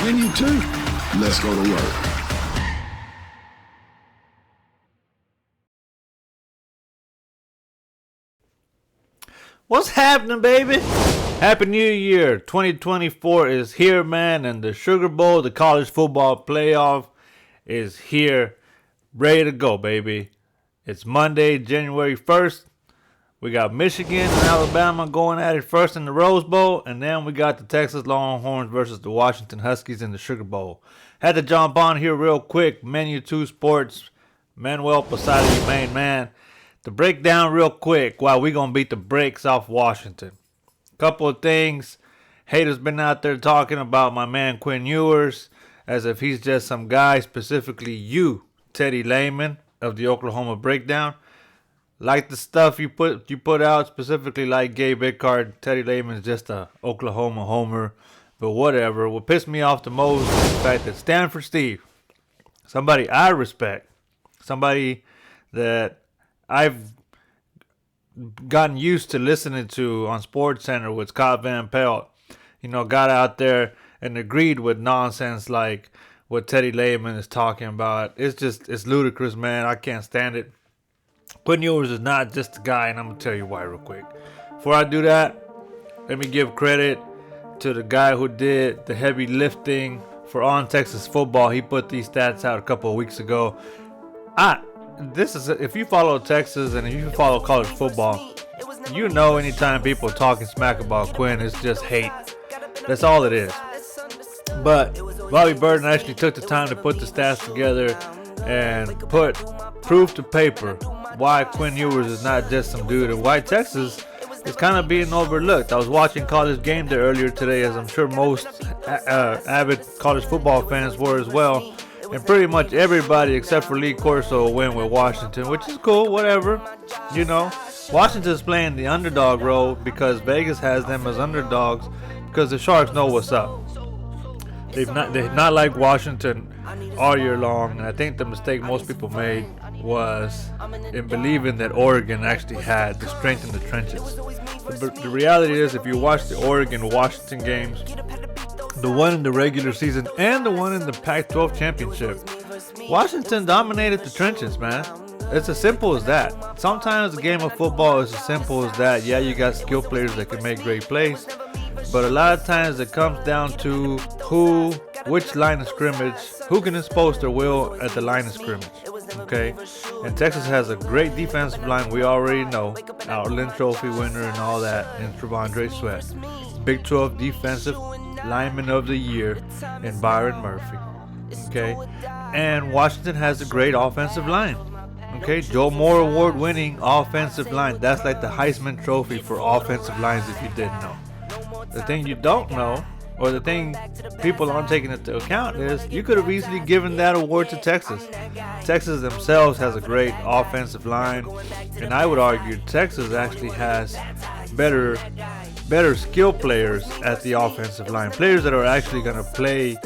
Can you too? Let's go to work. What's happening, baby? Happy New Year. 2024 is here, man, and the Sugar Bowl, the college football playoff, is here. Ready to go, baby. It's Monday, January 1st. We got Michigan and Alabama going at it first in the Rose Bowl, and then we got the Texas Longhorns versus the Washington Huskies in the Sugar Bowl. Had to jump on here real quick. Menu 2 Sports, Manuel Posada, your main man. To break down real quick why we going to beat the brakes off Washington. Couple of things. Haters been out there talking about my man Quinn Ewers as if he's just some guy, specifically you, Teddy Lehman of the Oklahoma Breakdown. Like the stuff you put out, specifically like Gabe Icard, Teddy Lehman's just a Oklahoma homer. But whatever. What pissed me off the most is the fact that Stanford Steve, somebody I respect, somebody that I've gotten used to listening to on SportsCenter with Scott Van Pelt, got out there and agreed with nonsense like what Teddy Lehman is talking about. It's ludicrous, man. I can't stand it. Quinn Ewers is not just a guy, and I'm going to tell you why real quick. Before I do that, let me give credit to the guy who did the heavy lifting for On Texas Football. He put these stats out a couple of weeks ago. If you follow Texas and if you follow college football, anytime people are talking smack about Quinn, it's just hate. That's all it is. But Bobby Burton actually took the time to put the stats together and put proof to paper why Quinn Ewers is not just some dude and why Texas is kind of being overlooked. I was watching College Game Day earlier today, as I'm sure most avid college football fans were as well. And pretty much everybody except for Lee Corso went with Washington, which is cool, whatever. Washington's playing the underdog role because Vegas has them as underdogs because the Sharks know what's up. They've not liked Washington all year long, and I think the mistake most people made was in believing that Oregon actually had the strength in the trenches. But the reality is, if you watch the Oregon-Washington games, the one in the regular season and the one in the Pac-12 championship, Washington dominated the trenches, man. It's as simple as that. Sometimes the game of football is as simple as that. Yeah, you got skill players that can make great plays, but a lot of times it comes down to which line of scrimmage, who can impose their will at the line of scrimmage. Okay, and Texas has a great defensive line. We already know, Outland Trophy winner and all that, and Trevondre Sweat, Big 12 defensive lineman of the year in Byron Murphy. Okay, and Washington has a great offensive line. Okay, Joe Moore award-winning offensive line. That's like the Heisman Trophy for offensive lines, if you didn't know. The thing you don't know, or the thing people aren't taking into account, is you could have easily given that award to Texas. Texas themselves has a great offensive line, and I would argue Texas actually has better skill players at the offensive line. Players that are actually going to play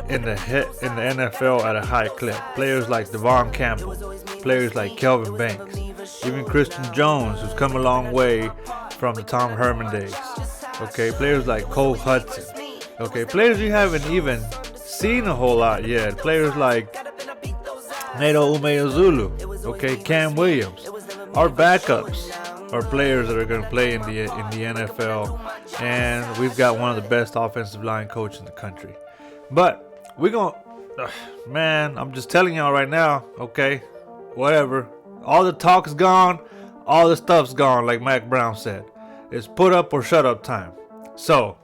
in the NFL at a high clip. Players like Devon Campbell, players like Kelvin Banks, even Christian Jones, who's come a long way from the Tom Herman days. Okay, players like Cole Hudson. Okay, players you haven't even seen a whole lot yet. Players like Nato Umeozulu. Okay, Cam Williams. Our backups are players that are going to play in the NFL, and we've got one of the best offensive line coaches in the country. But we're going to, man, I'm just telling y'all right now, okay, whatever. All the talk's gone, all the stuff's gone, like Mac Brown said. It's put up or shut up time. So,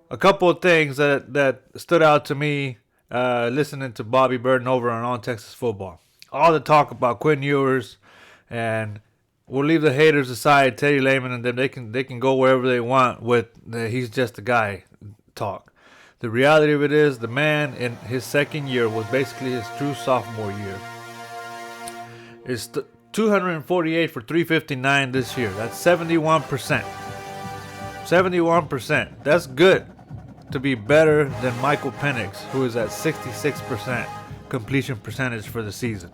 a couple of things that stood out to me listening to Bobby Burton over on Texas Football. All the talk about Quinn Ewers, and we'll leave the haters aside, Teddy Lehman and them, they can go wherever they want with the he's just a guy talk. The reality of it is, the man in his second year was basically his true sophomore year. It's 248 for 359 this year. That's 71%. 71%. That's good to be better than Michael Penix, who is at 66% completion percentage for the season.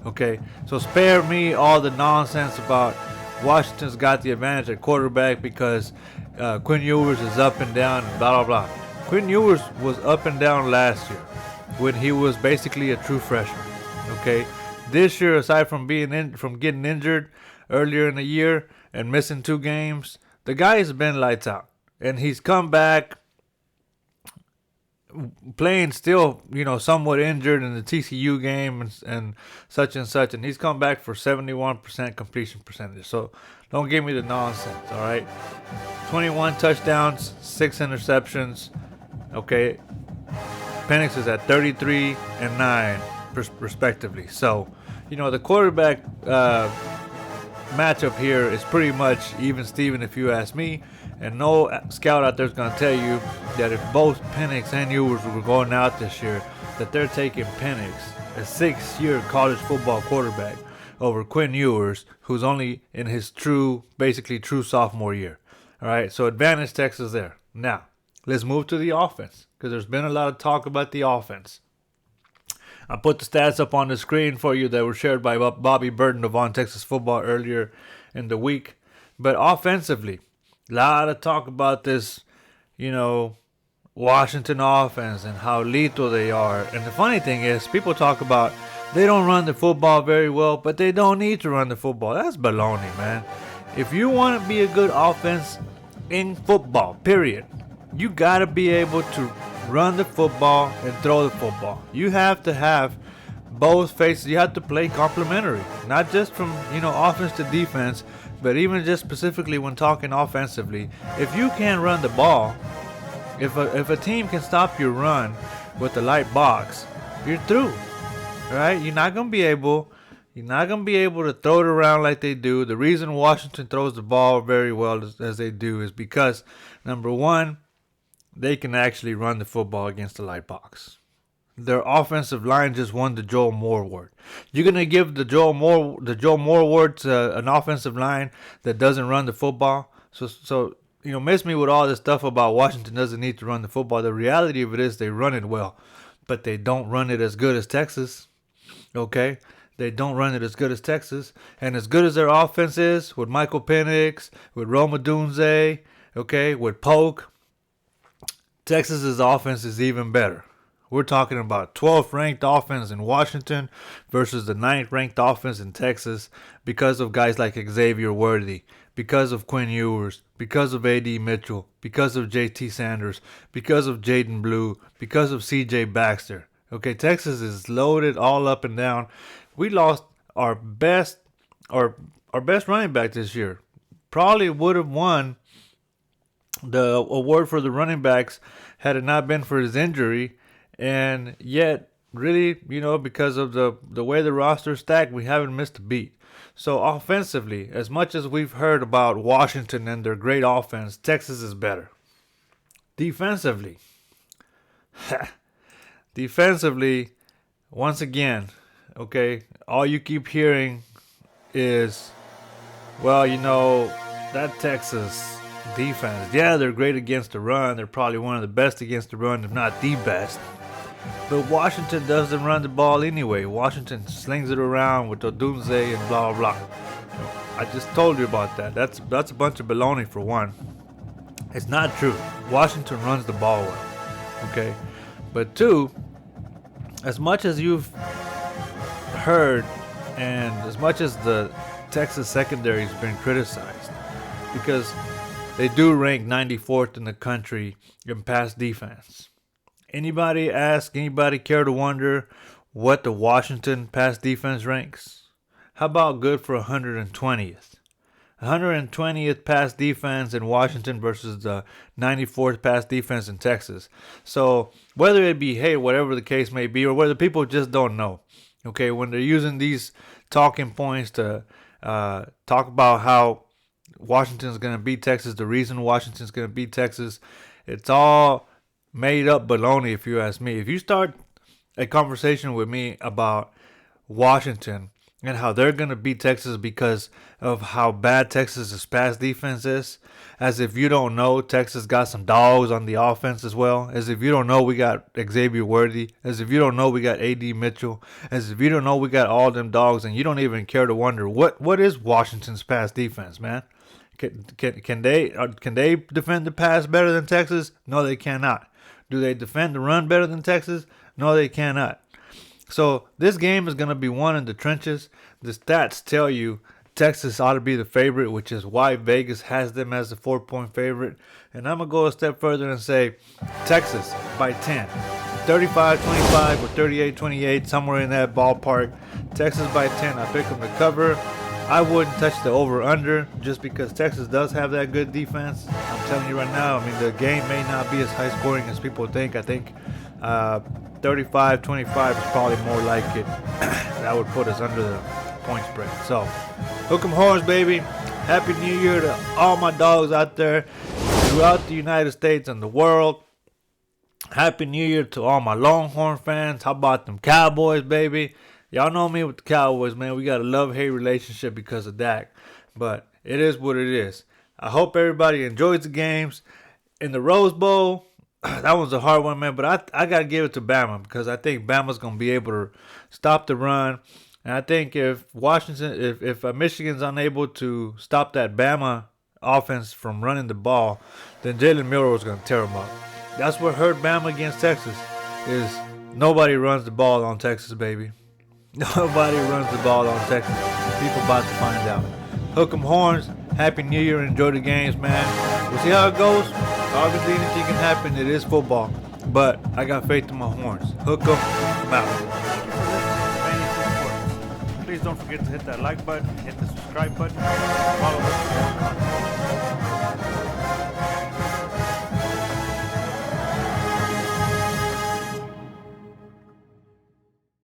Okay, so spare me all the nonsense about Washington's got the advantage at quarterback because Quinn Ewers is up and down and blah, blah, blah. Quinn Ewers was up and down last year when he was basically a true freshman. Okay, this year, aside from from getting injured earlier in the year and missing 2 games, the guy has been lights out, and he's come back playing still, somewhat injured in the TCU game and such, and he's come back for 71% completion percentage. So don't give me the nonsense, all right? 21 touchdowns, 6 interceptions. Okay, Penix is at 33 and 9 respectively. So, the quarterback matchup here is pretty much even Steven, if you ask me. And no scout out there is going to tell you that if both Penix and Ewers were going out this year, that they're taking Penix, a 6-year college football quarterback, over Quinn Ewers, who's only in his basically true sophomore year. All right, so advantage Texas there. Now, let's move to the offense, because there's been a lot of talk about the offense. I put the stats up on the screen for you that were shared by Bobby Burton of On Texas Football earlier in the week. But offensively, a lot of talk about this, Washington offense and how lethal they are. And the funny thing is, people talk about they don't run the football very well, but they don't need to run the football. That's baloney, man. If you want to be a good offense in football, period, you got to be able to run the football and throw the football. You have to have both faces. You have to play complementary, not just from offense to defense, but even just specifically when talking offensively. If you can't run the ball, if a team can stop your run with the light box, you're through. Right? You're not gonna be able to throw it around like they do. The reason Washington throws the ball very well as they do is because, number one, they can actually run the football against the light box. Their offensive line just won the Joel Moore Award. You're gonna give the Joel Moore Award to an offensive line that doesn't run the football? So miss me with all this stuff about Washington doesn't need to run the football. The reality of it is they run it well, but they don't run it as good as Texas. Okay? They don't run it as good as Texas. And as good as their offense is, with Michael Penix, with Rome Odunze, okay, with Polk, Texas's offense is even better. We're talking about 12th ranked offense in Washington versus the 9th ranked offense in Texas because of guys like Xavier Worthy, because of Quinn Ewers, because of A.D. Mitchell, because of J.T. Sanders, because of Jaden Blue, because of C.J. Baxter. Okay, Texas is loaded all up and down. We lost our best running back this year. Probably would have won the award for the running backs had it not been for his injury. And yet, really, because of the way the roster is stacked, we haven't missed a beat. So offensively, as much as we've heard about Washington and their great offense, Texas is better. Defensively, once again, okay, all you keep hearing is, well, that Texas defense, yeah, they're great against the run. They're probably one of the best against the run, if not the best. But Washington doesn't run the ball anyway. Washington slings it around with Odunze and blah, blah, blah. I just told you about that. That's a bunch of baloney for one. It's not true. Washington runs the ball well. Okay? But two, as much as you've heard and as much as the Texas secondary has been criticized, because they do rank 94th in the country in pass defense. Anybody care to wonder what the Washington pass defense ranks? How about good for 120th? 120th pass defense in Washington versus the 94th pass defense in Texas. So whether it be hate, whatever the case may be, or whether people just don't know, okay, when they're using these talking points to talk about how Washington's going to beat Texas, the reason Washington's going to beat Texas, it's all made up baloney, if you ask me. If you start a conversation with me about Washington and how they're going to beat Texas because of how bad Texas's pass defense is, as if you don't know Texas got some dogs on the offense as well, as if you don't know we got Xavier Worthy, as if you don't know we got A.D. Mitchell, as if you don't know we got all them dogs, and you don't even care to wonder what is Washington's pass defense, man? Can they defend the pass better than Texas? No, they cannot. Do they defend the run better than Texas? No, they cannot. So this game is going to be won in the trenches. The stats tell you Texas ought to be the favorite, which is why Vegas has them as the 4-point favorite. And I'm going to go a step further and say Texas by 10. 35-25 or 38-28, somewhere in that ballpark. Texas by 10. I pick them to cover. I wouldn't touch the over-under just because Texas does have that good defense. I'm telling you right now, I mean, the game may not be as high-scoring as people think. I think 35-25 is probably more like it. That would put us under the point spread. So, hook 'em horns, baby. Happy New Year to all my dogs out there throughout the United States and the world. Happy New Year to all my Longhorn fans. How about them Cowboys, baby? Y'all know me with the Cowboys, man. We got a love-hate relationship because of Dak. But it is what it is. I hope everybody enjoys the games. In the Rose Bowl, that was a hard one, man. But I got to give it to Bama because I think Bama's going to be able to stop the run. And I think if Michigan's unable to stop that Bama offense from running the ball, then Jalen Milroe is going to tear them up. That's what hurt Bama against Texas is nobody runs the ball on Texas, baby. Nobody runs the ball on Texas. People about to find out. Hook 'em horns. Happy New Year. Enjoy the games, man. We'll see how it goes. Obviously, anything can happen. It is football. But I got faith in my horns. Hook 'em. I'm out. Please don't forget to hit that like button, hit the subscribe button, follow us for more content.